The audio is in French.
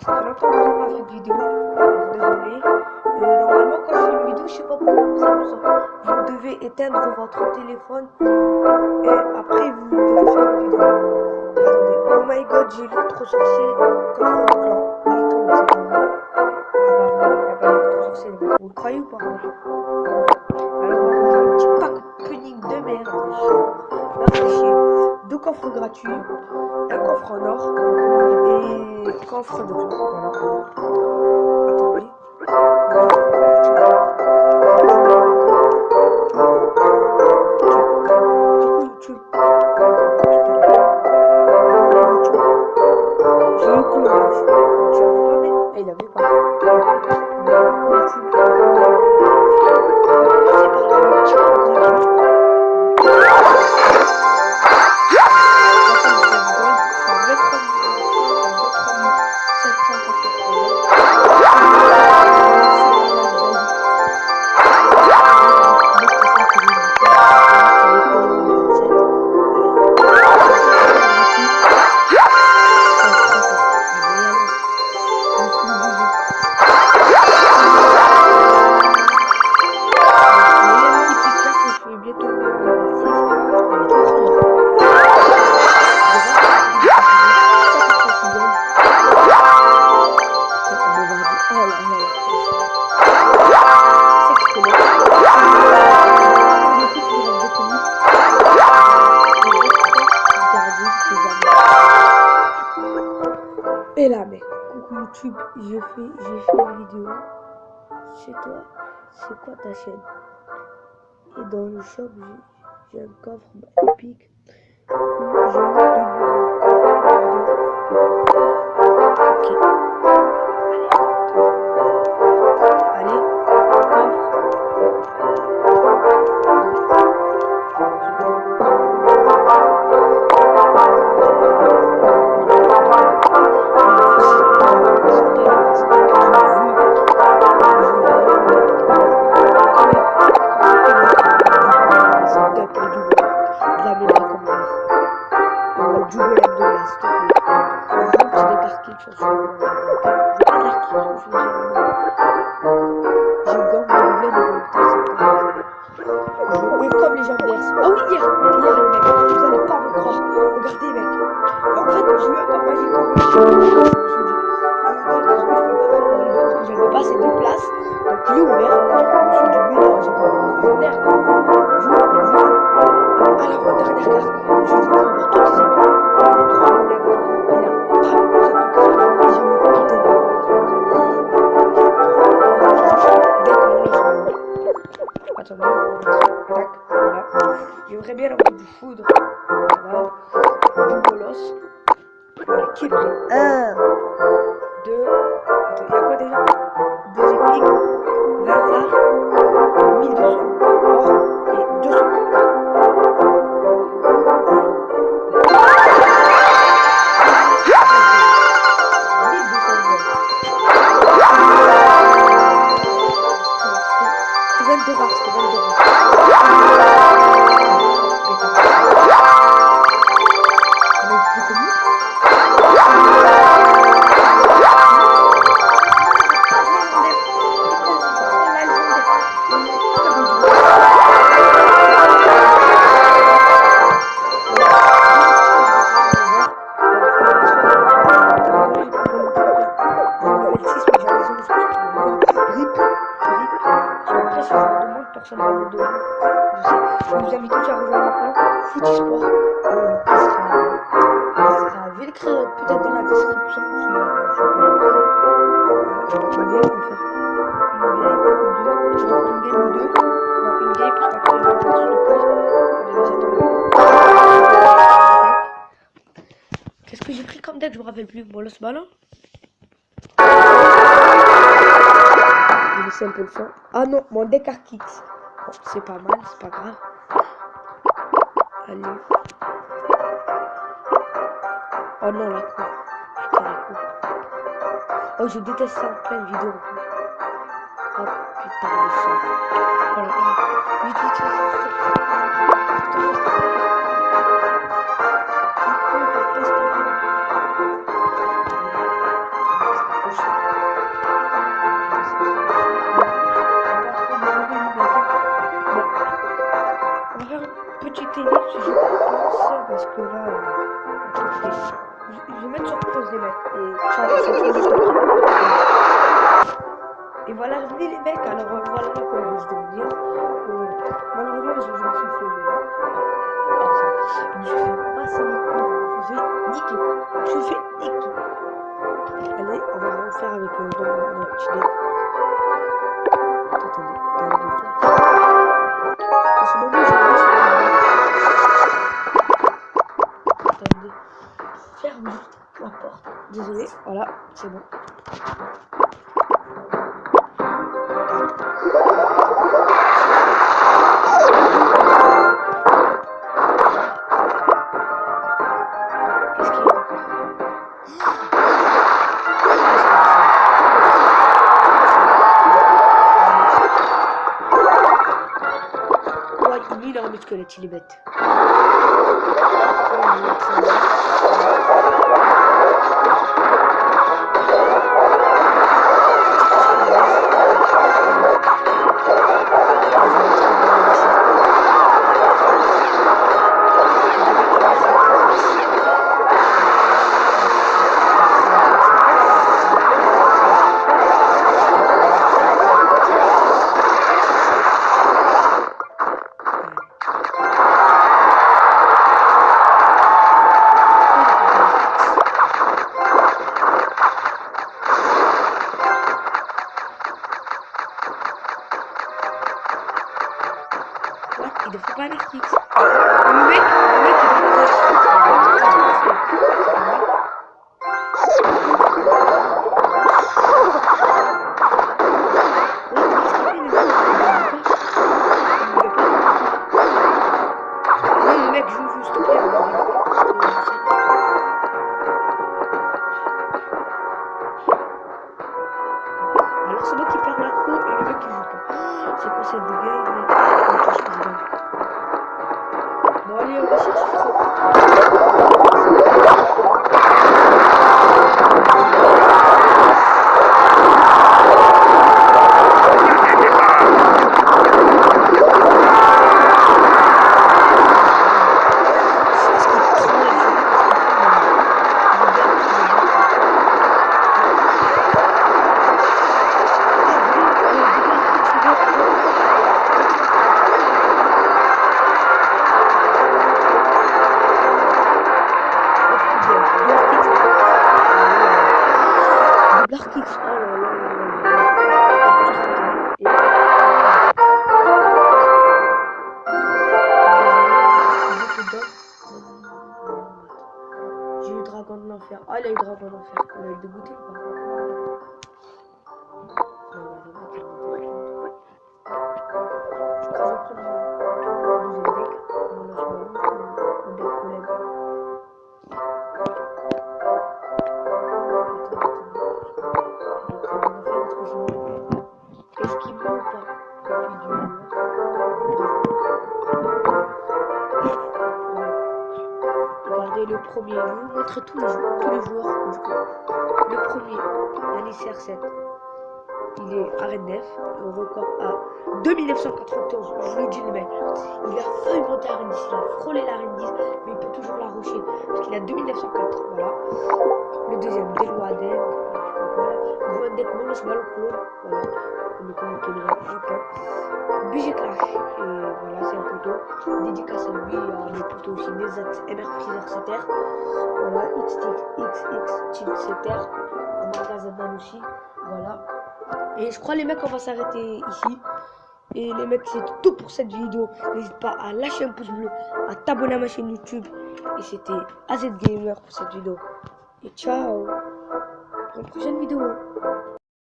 ça fait longtemps que je n'ai pas fait de vidéo. Alors, désolé. Normalement, quand je fais une vidéo, je sais pas pourquoi ça. Vous devez éteindre votre téléphone et après vous devez faire une vidéo. Attendez. Oh my god, j'ai l'électrosorcier coffre de clan. Mytho, c'est pas vrai. Ah bah voilà, il y a pas l'électrosorcier, les mecs. Vous le croyez ou pas? Alors, on va faire un petit pack opening de merde. Là, c'est chier. 2 coffres gratuits, un coffre en or et coffre de clan. Voilà. Attendez. YouTube. J'ai eu clonage. Tu as cloné? Et il avait pas. YouTube. C'est par là, un petit coffre gratuit. Et là, mec, coucou YouTube, j'ai fait une vidéo. Chez toi, c'est quoi ta chaîne? Et dans le shop, j'ai un coffre épique. J'ai eu 2 ok. Allez, coffre. Comme les gens verses. Ah oui, hier les mecs, vous allez pas me croire. Regardez, mec. En fait, j'ai eu un corps magique. Parce que j'avais pas assez de place. Donc il est ouvert. Je me suis dit, mais non, j'ai pas besoin de légendaire. À l'avant-dernière carte, je me suis dit, on va avoir toutes les étoiles. Les 3 problèmes. Et là, bam, j'ai plus que j'ai eu tout un peu. Attendez, tac, voilà. J'aimerais bien avoir du foudre. Voilà. Du bolos. Voilà, qui est prêt? 1, 2. Attends, il y a quoi déjà? 2 épiques, 20 arts, 1200 or et 200. C'était 22 rares, c'était 22 rares. Personne ne me donne. Je vous invite tous à rejoindre mon plan foot esport je vais l'écrire peut-être dans la description si vous voulez. On va faire une game ou deux. Non, une game parce qu'après je vais faire sur le page. Qu'est-ce que j'ai pris comme deck? Je me rappelle plus. Bon, là ce ballon. Je vais laisser un peu le fond. Ah non, mon deck Arkix. Bon, c'est pas mal, c'est pas grave. Allez. Oh non, la coupe. Putain, la coupe. Oh, je déteste ça en pleine vidéo. Oh putain, le sang. Voilà. Vite, vite, vite. mecs, alors voilà quoi je veux dire. Malheureusement, je me suis fait je me suis fait passer les couilles, je me suis fait niquer. Je me suis fait niquer. Allez, on va refaire avec notre petit deck. Attendez. En ce moment, je vais sur attendez. Ferme juste la porte. Désolé, voilà, c'est bon. Qu'est-ce qu'il y a encore? Ouais, il a un squelette, il est bête. Il ne faut pas aller fixe. Le mec, il doit le mec joue juste au pied. Alors c'est moi qui perds la coup et le mec qui joue pas. C'est quoi cette dégâts? Bon allez, on va chercher ça. J'ai eu dragon de l'enfer. Ah, il a eu dragon de l'enfer. On va être dégoûté ou pas? Je crois que je vais prendre le deuxième deck. Mon lancement, le deck collègue. Est-ce qu'il peut ou pas? Regardez le premier, je vais vous montrer tous les joueurs du coup. Le premier, Yannis CR7, il est arène def, le record à 2994, je le dis le mec. Il a failli monter à arène 10, il a frôlé l'arène 10, mais il peut toujours la rusher, parce qu'il a 2904, voilà. Le deuxième, Delo Adem, je joue un deck monos ballon clone, voilà. Le commenté le 1 BG Clash, et voilà, c'est un poteau. Dédicace à lui, à mes poteaux aussi, Nezat, MR Freezer CTR, voilà, XX Team CTR, Magazadan aussi, voilà. Et je crois les mecs, on va s'arrêter ici. Et les mecs, c'est tout pour cette vidéo. N'hésite pas à lâcher un pouce bleu, à t'abonner à ma chaîne YouTube. Et c'était AZ Gamer pour cette vidéo. Et ciao, pour une prochaine vidéo.